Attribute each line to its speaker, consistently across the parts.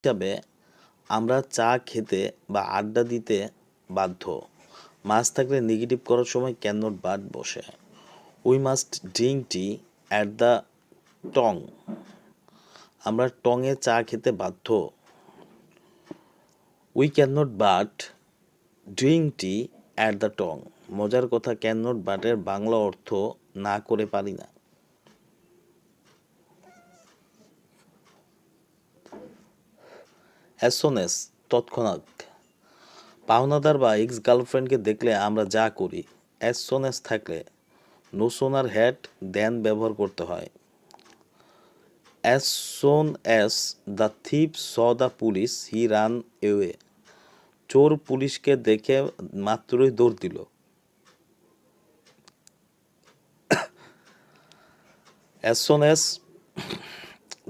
Speaker 1: হিসাবে আমরা চা খেতে বা আড্ডা দিতে বাধ্য। মাস্ট থাকলে নেগেটিভ করার সময় ক্যান নট বাট বসে। We must drink tea at the টং। আমরা টঙে চা খেতে বাধ্য। We can not but drink tea at the টং। মজার কথা, ক্যান নট বাটের বাংলা অর্থ না করে পারি না। অ্যাজ সোন অ্যাজ তৎক্ষণাৎ। পাওনাদার বা এক্স গার্লফ্রেন্ডকে দেখলে আমরা যা করি, অ্যাজ সোন অ্যাজ থাকলে নো সোনার হ্যাট দেন ব্যবহার করতে হয়। As soon as the thief saw the police he ran away. চোর পুলিশকে দেখে মাত্রই দৌড় দিল। As soon as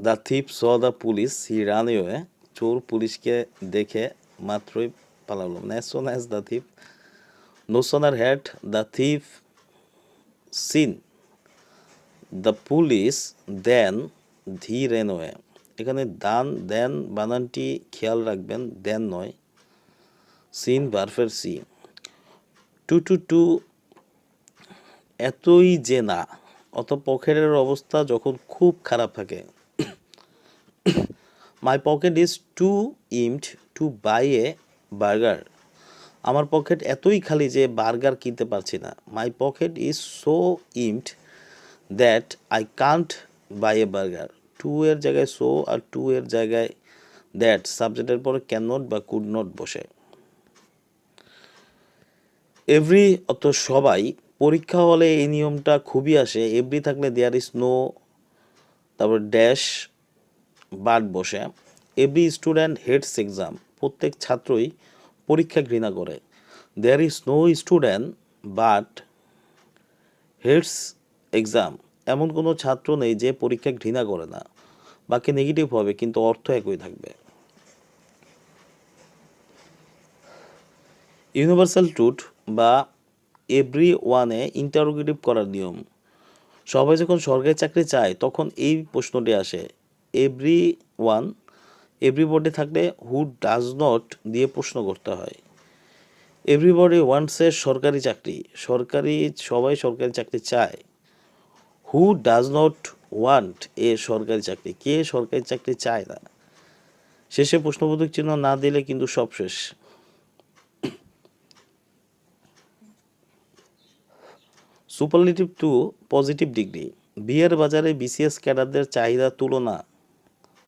Speaker 1: the thief saw the police he ran away. চোর পুলিশকে দেখে মাত্রই পালালো। As soon as the thief, no sooner had the thief seen the police then he ran away. এখানে দেন বানানটি খেয়াল রাখবেন, দেন নয়, সিন ভার্ফের সি। টু এতই যে না, অত পকেটের অবস্থা যখন খুব খারাপ থাকে। My pocket is too empty to buy a burger. আমার পকেট এতই খালি যে বার্গার কিনতে পারছি না। My pocket is so empty that I can't buy a burger. Too এর জায়গায় সো আর টু এর জায়গায় দ্যাট সাবজেক্টের পরে ক্যান নট বা কুড নট বসে। এভরি অত সবাই। পরীক্ষা হলে এই নিয়মটা খুবই আসে। এভরি থাকলে দেয়ার ইজ নো, তারপর ড্যাশ বাট বসে। Every student hates exam. প্রত্যেক ছাত্রই পরীক্ষা ঘৃণা করে। There is no student but hates exam. এমন কোনো ছাত্র নেই যে পরীক্ষা ঘৃণা করে না। বাকি নেগেটিভ হবে কিন্তু অর্থ একই থাকবে। ইউনিভার্সাল ট্রুথ বা এভরি ওয়ানে ইন্টারোগেটিভ করার নিয়ম। সবাই যখন সরকারি চাকরি চায় তখন এই প্রশ্নটি আসে, এভরি ওয়ান। এভরিবডি থাকলে হু ডাজ নট দিয়ে প্রশ্ন করতে হয়। এভরিবডি ওয়ান্টসের সরকারি চাকরি। সবাই সরকারি চাকরি চায়। Who does not want a সরকারি চাকরি। কে সরকারি চাকরি চায় না। শেষে প্রশ্নবোধক চিহ্ন না দিলে কিন্তু সব শেষ। Superlative to positive degree. বিয়ের বাজারে বিসিএস ক্যাডারদের চাহিদা তুলনা